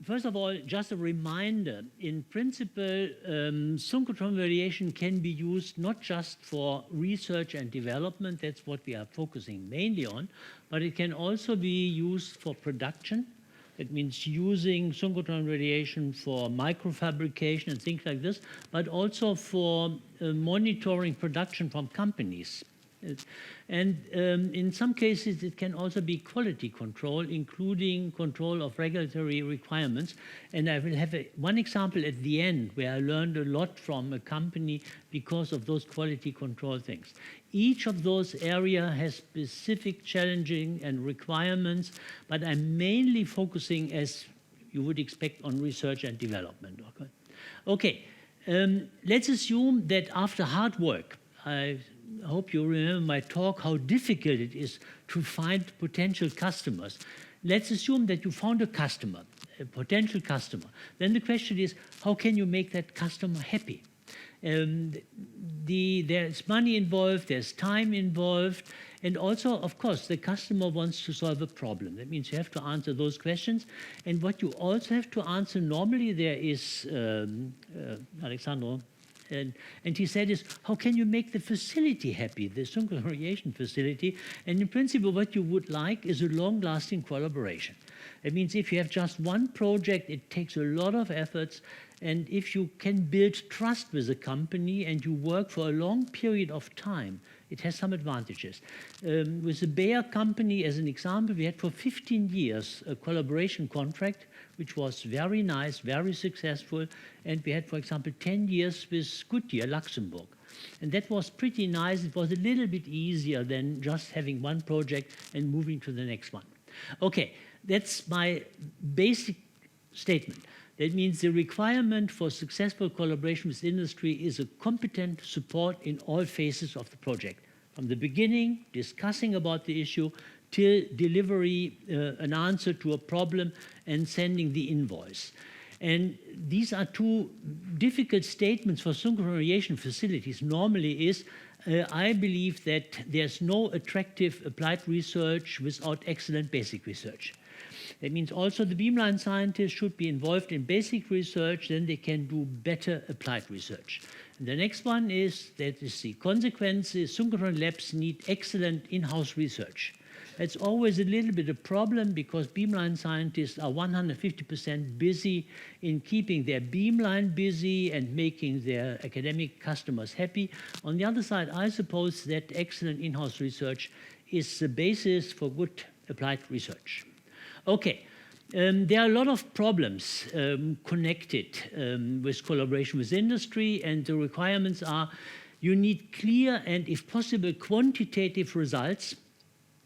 First of all, just a reminder, in principle, synchrotron radiation can be used not just for research and development, that's what we are focusing mainly on, but it can also be used for production. That means using synchrotron radiation for microfabrication and things like this, but also for monitoring production from companies. And in some cases, it can also be quality control, including control of regulatory requirements. And I will have one example at the end where I learned a lot from a company because of those quality control things. Each of those areas has specific challenging and requirements, but I'm mainly focusing, as you would expect, on research and development. Okay, let's assume that after hard work, I hope you remember my talk, how difficult it is to find potential customers. Let's assume that you found a customer, a potential customer. Then the question is, how can you make that customer happy? There's money involved, there's time involved, and also, of course, the customer wants to solve a problem. That means you have to answer those questions. And what you also have to answer normally, there is, Alexandro, and he said is, how can you make the facility happy, the synchrotron radiation facility? And in principle, what you would like is a long-lasting collaboration. It means if you have just one project, it takes a lot of efforts. And if you can build trust with a company and you work for a long period of time, it has some advantages. With the Bayer company, as an example, we had for 15 years a collaboration contract, which was very nice, very successful. And we had, for example, 10 years with Goodyear, Luxembourg. And that was pretty nice. It was a little bit easier than just having one project and moving to the next one. Okay, that's my basic statement. That means the requirement for successful collaboration with industry is a competent support in all phases of the project. From the beginning, discussing about the issue, till delivery, an answer to a problem, and sending the invoice. And these are two difficult statements for synchrotron radiation facilities. Normally is, I believe that there's no attractive applied research without excellent basic research. That means also the beamline scientists should be involved in basic research, then they can do better applied research. And the next one is, that is the consequences, synchrotron labs need excellent in-house research. It's always a little bit a problem because beamline scientists are 150% busy in keeping their beamline busy and making their academic customers happy. On the other side, I suppose that excellent in-house research is the basis for good applied research. Okay, there are a lot of problems connected with collaboration with industry, and the requirements are you need clear and, if possible, quantitative results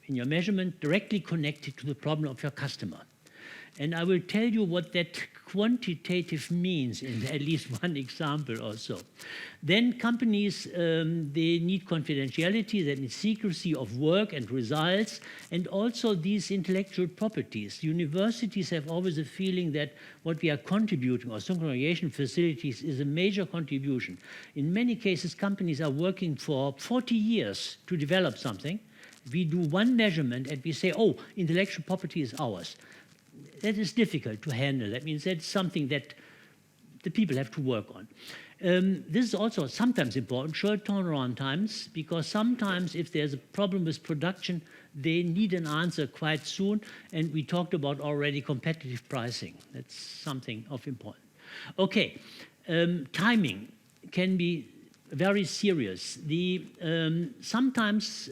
in your measurement directly connected to the problem of your customer. And I will tell you what that quantitative means in at least one example or so. Then companies, they need confidentiality, they need secrecy of work and results, and also these intellectual properties. Universities have always a feeling that what we are contributing, or synchrotron radiation facilities, is a major contribution. In many cases, companies are working for 40 years to develop something. We do one measurement and we say, oh, intellectual property is ours. That is difficult to handle. That means that's something that the people have to work on. This is also sometimes important, short turnaround times, because sometimes if there's a problem with production, they need an answer quite soon. And we talked about already competitive pricing. That's something of importance. Okay, timing can be very serious. Sometimes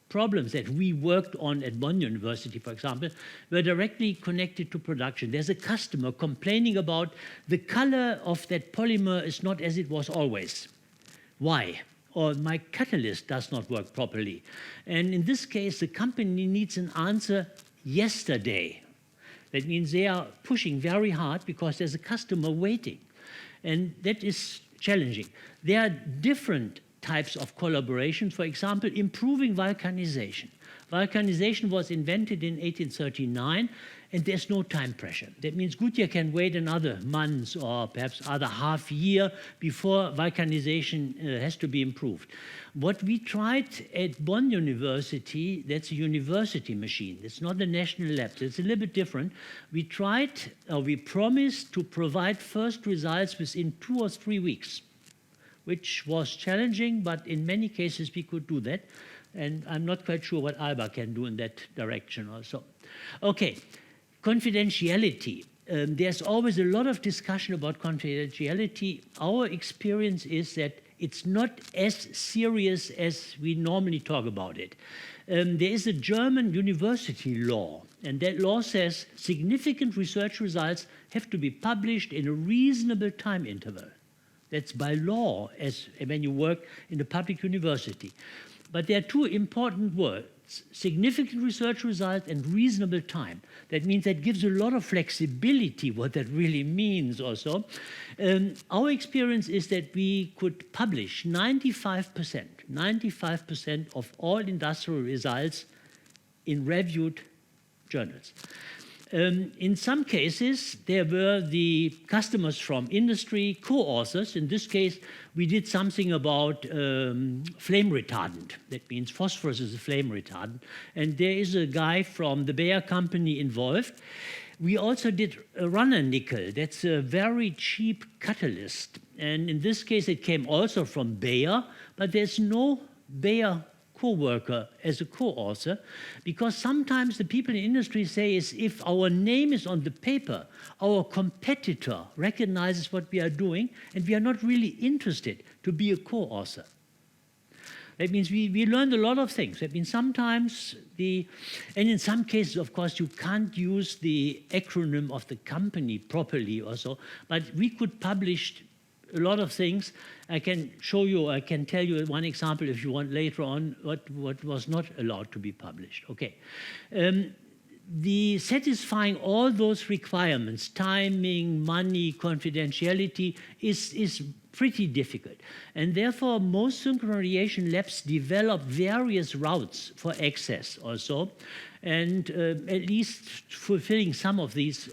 problems that we worked on at Bonn University, for example, were directly connected to production. There's a customer complaining about the color of that polymer is not as it was always. Why? Or my catalyst does not work properly. And in this case, the company needs an answer yesterday. That means they are pushing very hard because there's a customer waiting. And that is challenging. There are different types of collaboration, for example, improving vulcanization. Vulcanization was invented in 1839, and there's no time pressure. That means Goodyear can wait another month or perhaps other half year before vulcanization has to be improved. What we tried at Bonn University, that's a university machine. It's not a national lab. So it's a little bit different. We tried, or we promised to provide first results within 2 or 3 weeks, which was challenging, but in many cases we could do that. And I'm not quite sure what Alba can do in that direction also. Okay, confidentiality. There's always a lot of discussion about confidentiality. Our experience is that it's not as serious as we normally talk about it. There is a German university law, and that law says significant research results have to be published in a reasonable time interval. That's by law as when you work in a public university. But there are two important words: significant research results and reasonable time. That means that gives a lot of flexibility, what that really means also. Our experience is that we could publish 95% of all industrial results in reviewed journals. In some cases, there were the customers from industry, co-authors. In this case, we did something about flame retardant. That means phosphorus is a flame retardant. And there is a guy from the Bayer company involved. We also did a runner nickel. That's a very cheap catalyst. And in this case, it came also from Bayer, but there's no Bayer co-worker as a co-author, because sometimes the people in industry say is if our name is on the paper, our competitor recognizes what we are doing, and we are not really interested to be a co-author. That means we learned a lot of things. That means sometimes and in some cases, of course, you can't use the acronym of the company properly or so, but we could publish a lot of things. I can show you, I can tell you one example if you want later on what was not allowed to be published. Okay. The satisfying all those requirements, timing, money, confidentiality, is pretty difficult. And therefore, most synchronization labs develop various routes for access also, and at least fulfilling some of these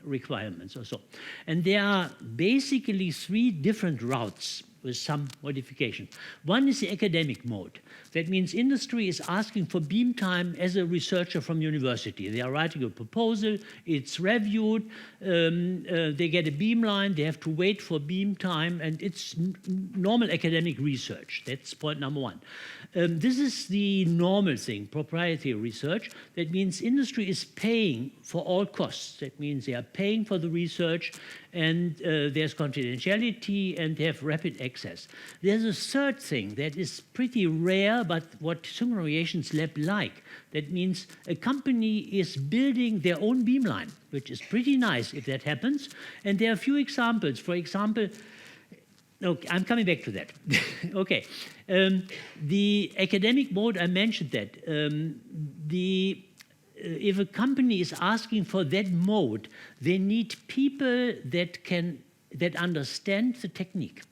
requirements also. And there are basically 3 different routes with some modification. One is the academic mode. That means industry is asking for beam time as a researcher from university. They are writing a proposal, it's reviewed, they get a beam line, they have to wait for beam time, and it's normal academic research. That's point number 1. This is the normal thing, proprietary research. That means industry is paying for all costs. That means they are paying for the research, and there's confidentiality, and they have rapid access. There's a third thing that is pretty rare, but what Synchronization Lab like. That means a company is building their own beamline, which is pretty nice if that happens. And there are a few examples. For example, okay, I'm coming back to that. Okay, the academic mode, I mentioned that. If a company is asking for that mode, they need people that understand the technique.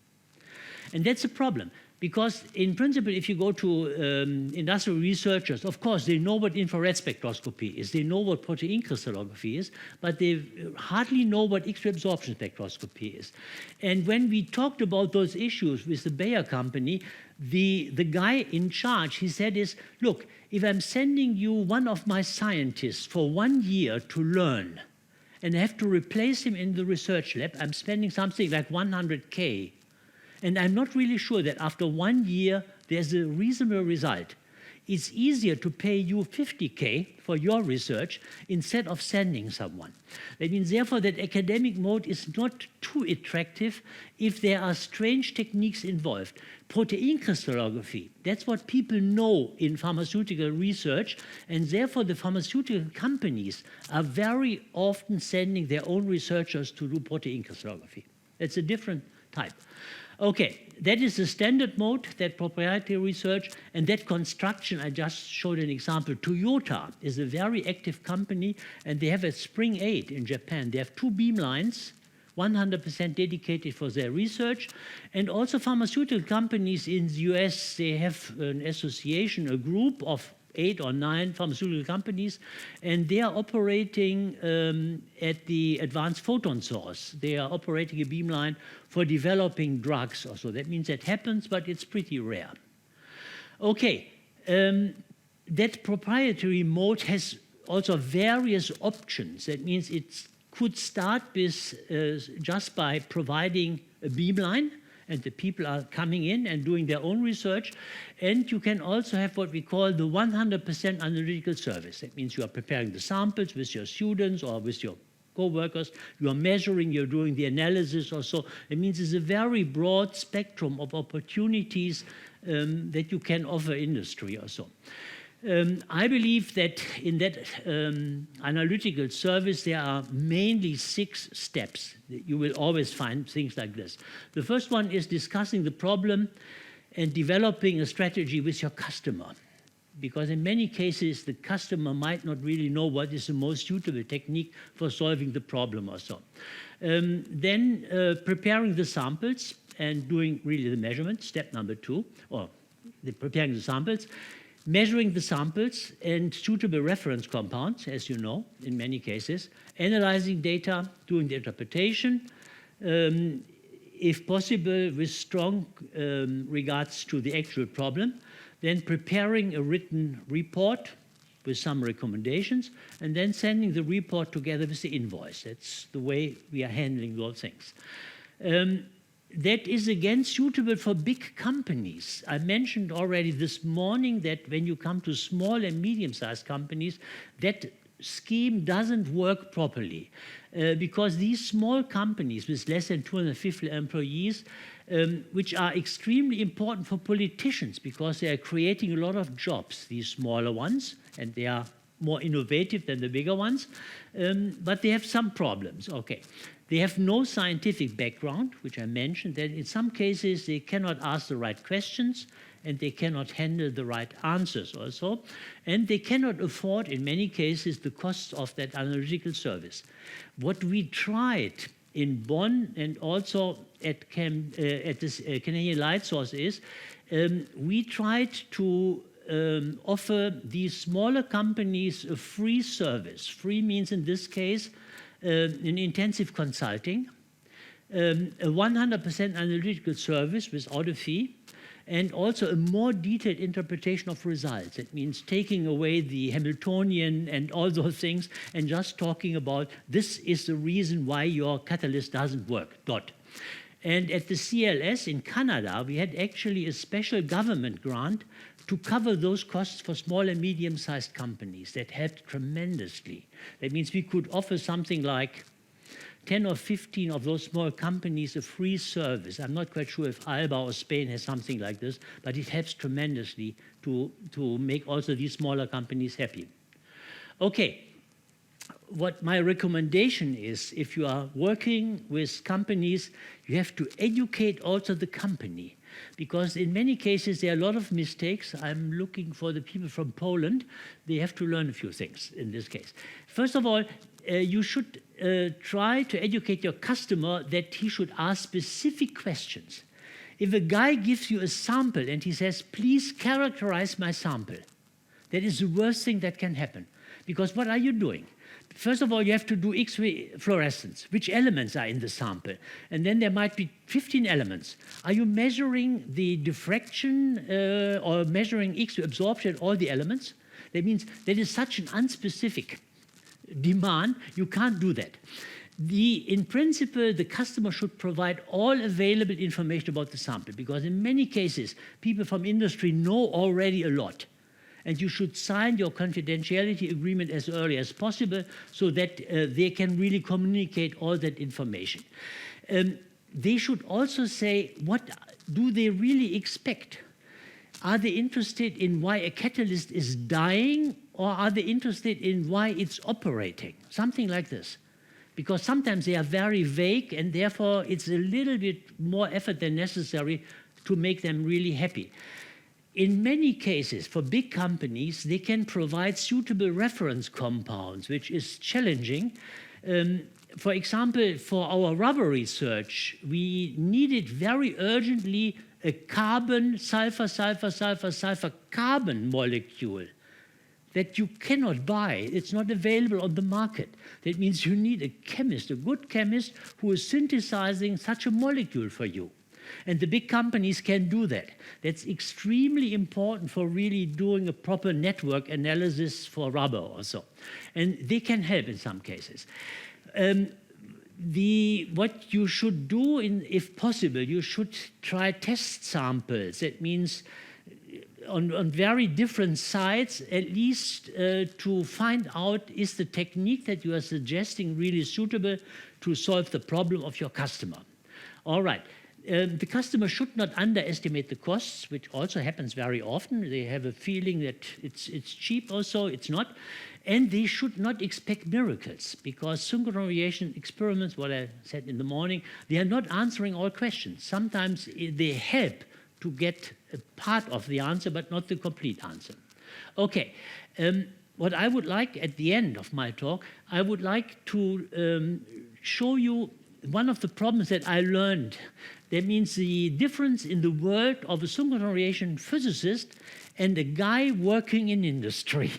And that's a problem, because in principle, if you go to industrial researchers, of course, they know what infrared spectroscopy is, they know what protein crystallography is, but they hardly know what X-ray absorption spectroscopy is. And when we talked about those issues with the Bayer company, the guy in charge, he said is, look, if I'm sending you one of my scientists for 1 year to learn, and I have to replace him in the research lab, I'm spending something like 100K. And I'm not really sure that after 1 year, there's a reasonable result. It's easier to pay you 50K for your research instead of sending someone. That means, therefore, that academic mode is not too attractive if there are strange techniques involved. Protein crystallography, that's what people know in pharmaceutical research, and therefore the pharmaceutical companies are very often sending their own researchers to do protein crystallography. That's a different type. Okay, that is the standard mode, that proprietary research, and that construction. I just showed an example. Toyota is a very active company, and they have a Spring 8 in Japan. They have 2 beam lines, 100% dedicated for their research. And also pharmaceutical companies in the US, they have an association, a group of 8 or 9 pharmaceutical companies, and they are operating at the advanced photon source. They are operating a beamline for developing drugs also. That means that happens, but it's pretty rare. Okay, that proprietary mode has also various options. That means it could start with just by providing a beamline, and the people are coming in and doing their own research. And you can also have what we call the 100% analytical service. That means you are preparing the samples with your students or with your co-workers. You are measuring, you're doing the analysis or so. It means it's a very broad spectrum of opportunities that you can offer industry or so. I believe that in that analytical service, there are mainly 6 steps. You will always find things like this. The first one is discussing the problem and developing a strategy with your customer. Because in many cases, the customer might not really know what is the most suitable technique for solving the problem or so. Then preparing the samples and doing really the measurement, step number 2, or preparing the samples. Measuring the samples and suitable reference compounds, as you know, in many cases, analyzing data, doing the interpretation, if possible, with strong regards to the actual problem, then preparing a written report with some recommendations, and then sending the report together with the invoice. That's the way we are handling those things. That is again suitable for big companies. I mentioned already this morning that when you come to small and medium-sized companies, that scheme doesn't work properly because these small companies with less than 250 employees, which are extremely important for politicians because they are creating a lot of jobs, these smaller ones, and they are more innovative than the bigger ones, but they have some problems. Okay. They have no scientific background, which I mentioned, that in some cases they cannot ask the right questions and they cannot handle the right answers also, and they cannot afford, in many cases, the costs of that analytical service. What we tried in Bonn and also at this Canadian Light Source is we tried to offer these smaller companies a free service. Free means in this case an intensive consulting, a 100% analytical service without a fee, and also a more detailed interpretation of results. It means taking away the Hamiltonian and all those things and just talking about this is the reason why your catalyst doesn't work, dot. And at the CLS in Canada, we had actually a special government grant to cover those costs for small and medium-sized companies. That helped tremendously. That means we could offer something like 10 or 15 of those small companies a free service. I'm not quite sure if Alba or Spain has something like this, but it helps tremendously to make also these smaller companies happy. Okay. What my recommendation is, if you are working with companies, you have to educate also the company. Because in many cases, there are a lot of mistakes. I'm looking for the people from Poland. They have to learn a few things in this case. First of all, you should try to educate your customer that he should ask specific questions. If a guy gives you a sample and he says, please characterize my sample, that is the worst thing that can happen. Because what are you doing? First of all, you have to do X-ray fluorescence. Which elements are in the sample? And then there might be 15 elements. Are you measuring the diffraction or measuring X-ray absorption, all the elements? That means that is such an unspecific demand, you can't do that. In principle, the customer should provide all available information about the sample, because in many cases, people from industry know already a lot. And you should sign your confidentiality agreement as early as possible so that they can really communicate all that information. They should also say, what do they really expect? Are they interested in why a catalyst is dying, or are they interested in why it's operating? Something like this. Because sometimes they are very vague, and therefore it's a little bit more effort than necessary to make them really happy. In many cases, for big companies, they can provide suitable reference compounds, which is challenging. For example, for our rubber research, we needed very urgently a carbon, sulfur, sulfur, sulfur, sulfur carbon molecule. that you cannot buy. It's not available on the market. That means you need a chemist, a good chemist, who is synthesizing such a molecule for you. And the big companies can do that. That's extremely important for really doing a proper network analysis for rubber or so. And they can help in some cases. What you should do, if possible, you should try test samples. That means on very different sites, at least to find out, is the technique that you are suggesting really suitable to solve the problem of your customer? All right. The customer should not underestimate the costs, which also happens very often. They have a feeling that it's cheap also, it's not. And they should not expect miracles, because synchronous radiation experiments, what I said in the morning, they are not answering all questions. Sometimes they help to get a part of the answer, but not the complete answer. Okay, what I would like at the end of my talk, I would like to show you one of the problems that I learned. That means the difference in the world of a synchronous radiation physicist and a guy working in industry.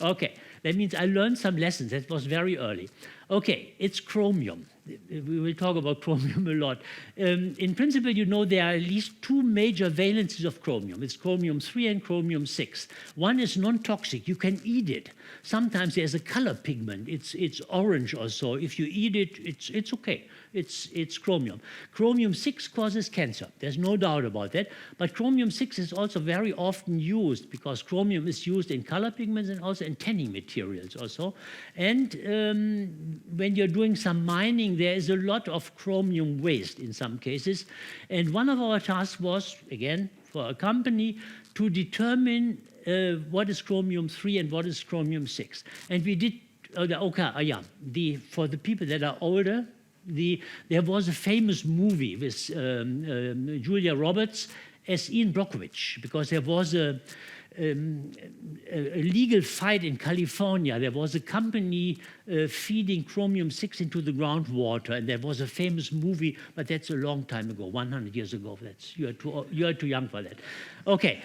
Okay, that means I learned some lessons. That was very early. Okay, it's chromium. We will talk about chromium a lot. In principle, you know there are at least two major valencies of chromium. It's chromium-3 and chromium-6. One is non-toxic. You can eat it. Sometimes there's a color pigment. It's orange or so. If you eat it, it's okay. It's chromium. Chromium-6 causes cancer. There's no doubt about that. But chromium-6 is also very often used because chromium is used in color pigments and also in tanning materials also. And when you're doing some mining, there is a lot of chromium waste in some cases. And one of our tasks was, again, for a company, to determine what is chromium-3 and what is chromium-6. And we did, for the people that are older, there was a famous movie with Julia Roberts as Ian Brockovich, because there was a legal fight in California. There was a company feeding chromium-6 into the groundwater, and there was a famous movie, but that's a long time ago, 100 years ago. You're too young for that. Okay,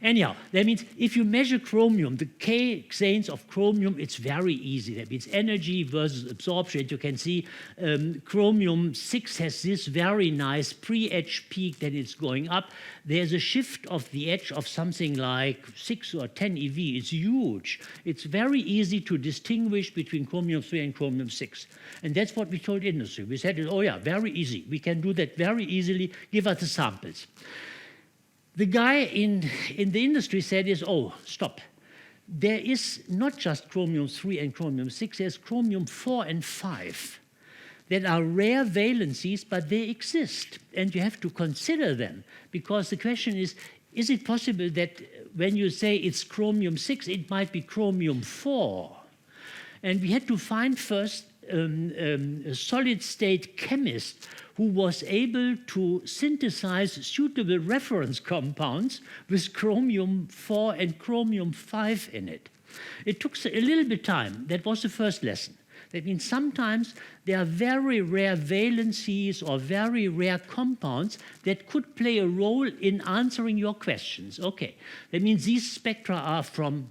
anyhow, that means if you measure chromium, the K-xanes of chromium, it's very easy. That means energy versus absorption. You can see chromium-6 has this very nice pre-etch peak that is going up. There's a shift of the edge of something like 6 or 10 eV. It's huge. It's very easy to distinguish between chromium-3 and chromium-6. And that's what we told industry. We said, oh yeah, very easy. We can do that very easily. Give us the samples. The guy in the industry said oh, stop. There is not just chromium-3 and chromium-6, there's chromium-4 and 5 that are rare valencies, but they exist. And you have to consider them, because the question is it possible that when you say it's chromium-6, it might be chromium-4? And we had to find first a solid-state chemist who was able to synthesize suitable reference compounds with chromium-4 and chromium-5 in it. It took a little bit of time. That was the first lesson. That means sometimes there are very rare valencies or very rare compounds that could play a role in answering your questions. Okay, that means these spectra are from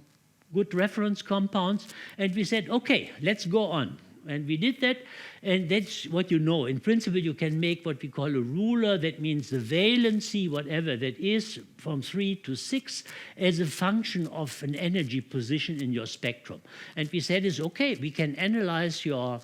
good reference compounds, and we said, okay, let's go on. And we did that, and that's what you know. In principle, you can make what we call a ruler. That means the valency, whatever that is, from 3 to 6, as a function of an energy position in your spectrum. And we said, it's okay, we can analyze your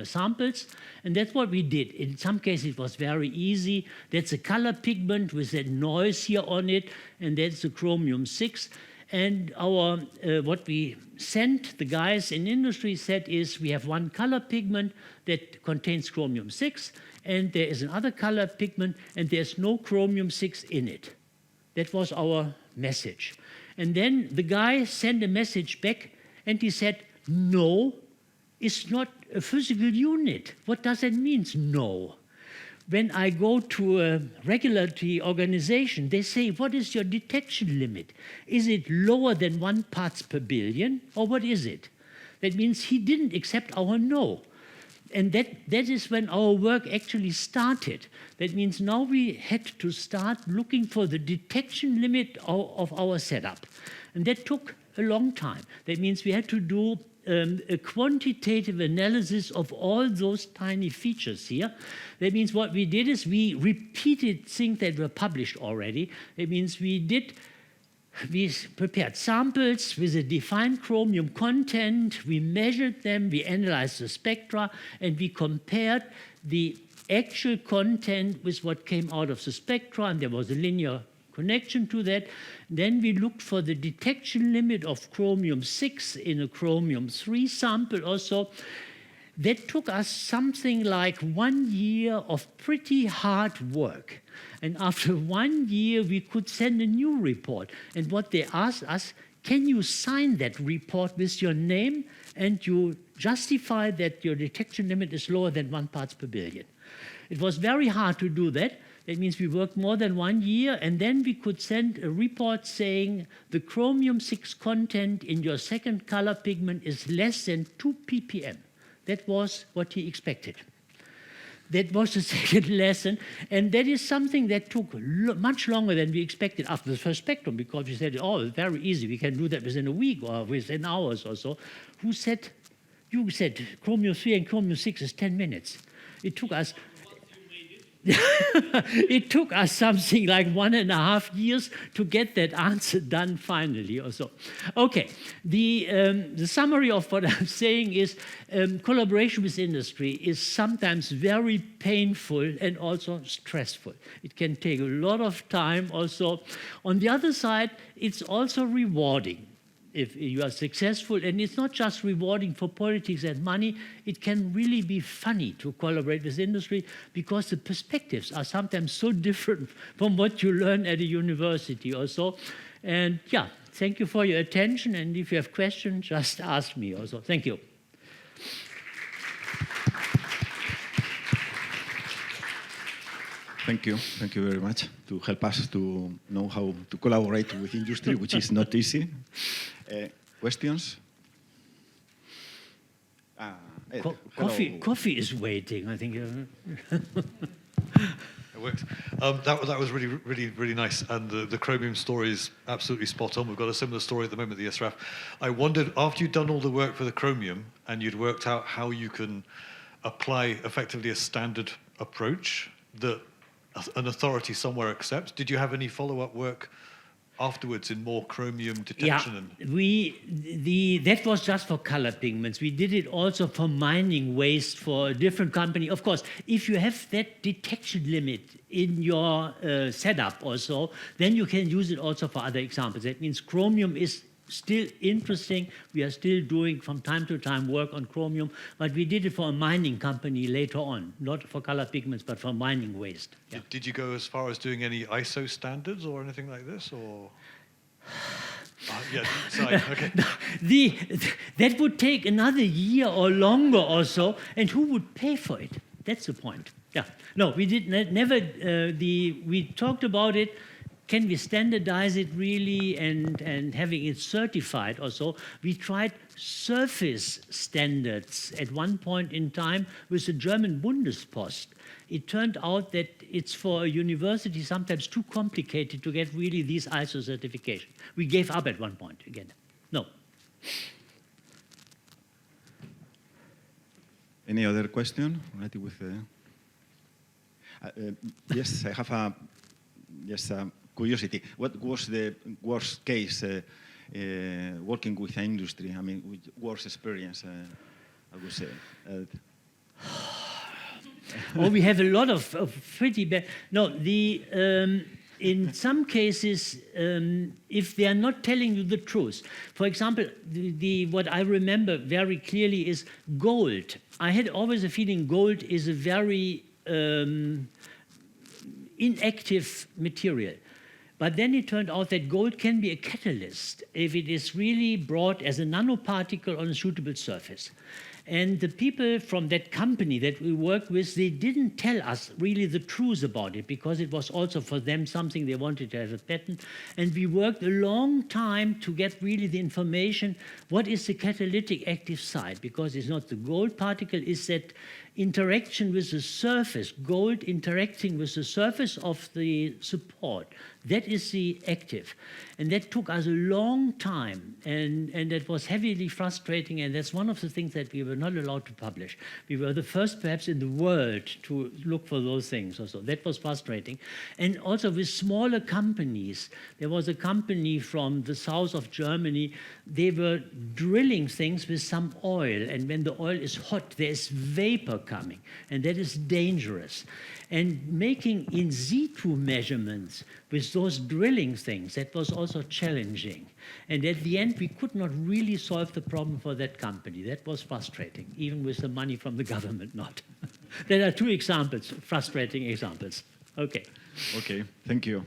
samples, and that's what we did. In some cases, it was very easy. That's a color pigment with that noise here on it, and that's the chromium-6. And what we sent the guys in industry said is, we have one color pigment that contains chromium-6, and there is another color pigment, and there's no chromium-6 in it. That was our message. And then the guy sent a message back, and he said, no, it's not a physical unit. What does that mean, no? When I go to a regulatory organization, they say, what is your detection limit? Is it lower than 1 parts per billion, or what is it? That means he didn't accept our no. And that is when our work actually started. That means now we had to start looking for the detection limit of our setup. And that took a long time. That means we had to do a quantitative analysis of all those tiny features here. That means what we did is we repeated things that were published already. That means we prepared samples with a defined chromium content, we measured them, we analyzed the spectra, and we compared the actual content with what came out of the spectra, and there was a linear connection to that. Then we looked for the detection limit of chromium-6 in a chromium-3 sample also. That took us something like 1 year of pretty hard work. And after 1 year, we could send a new report. And what they asked us, can you sign that report with your name and you justify that your detection limit is lower than 1 parts per billion? It was very hard to do that. That means we worked more than 1 year, and then we could send a report saying the chromium-6 content in your second color pigment is less than 2 ppm. That was what he expected. That was the second lesson, and that is something that took much longer than we expected after the first spectrum, because we said, oh, it's very easy, we can do that within a week or within hours or so. Who said? You said chromium-3 and chromium-6 is 10 minutes. It took us... It took us something like 1.5 years to get that answer done finally or so. Okay, the summary of what I'm saying is collaboration with industry is sometimes very painful and also stressful. It can take a lot of time also. On the other side, it's also rewarding if you are successful, and it's not just rewarding for politics and money, it can really be funny to collaborate with industry because the perspectives are sometimes so different from what you learn at a university or so. And yeah, thank you for your attention, and if you have questions, just ask me also. Thank you. Thank you very much to help us to know how to collaborate with industry, which is not easy. Questions? Ed, coffee is waiting, I think. It works. That was really nice, and the chromium story is absolutely spot on. We've got a similar story at the moment at the SRAF. I wondered, after you'd done all the work for the chromium and you'd worked out how you can apply effectively a standard approach that an authority somewhere accepts, did you have any follow-up work afterwards in more chromium detection? Yeah, that was just for color pigments. We did it also for mining waste for a different company. Of course, if you have that detection limit in your setup also, then you can use it also for other examples. That means chromium is still interesting. We are still doing from time to time work on chromium, but we did it for a mining company later on, not for color pigments, but for mining waste. Yeah. Did you go as far as doing any ISO standards or anything like this, or? Yeah, sorry, okay. That would take another year or longer or so, and who would pay for it? That's the point. Yeah. No, we did never. We talked about it. Can we standardize it really and having it certified or so? We tried surface standards at one point in time with the German Bundespost. It turned out that it's for a university sometimes too complicated to get really these ISO certification. We gave up at one point again. No. Any other question related with yes, I have a curiosity. What was the worst case working with an industry? I mean, worst experience, I would say. Oh, we have a lot of pretty bad. No, in some cases, if they are not telling you the truth. For example, what I remember very clearly is gold. I had always a feeling gold is a very inactive material. But then it turned out that gold can be a catalyst if it is really brought as a nanoparticle on a suitable surface. And the people from that company that we worked with, they didn't tell us really the truth about it because it was also for them something they wanted to have a patent. And we worked a long time to get really the information, what is the catalytic active site? Because it's not the gold particle, it's that interaction with the surface, gold interacting with the surface of the support. That is the active. And that took us a long time, and that was heavily frustrating, and that's one of the things that we were not allowed to publish. We were the first, perhaps, in the world to look for those things also. That was frustrating. And also with smaller companies. There was a company from the south of Germany. They were drilling things with some oil, and when the oil is hot, there's vapor coming, and that is dangerous. And making in situ measurements with those drilling things, that was also challenging. And at the end, we could not really solve the problem for that company. That was frustrating, even with the money from the government not. There are two examples, frustrating examples. Okay. Okay, thank you.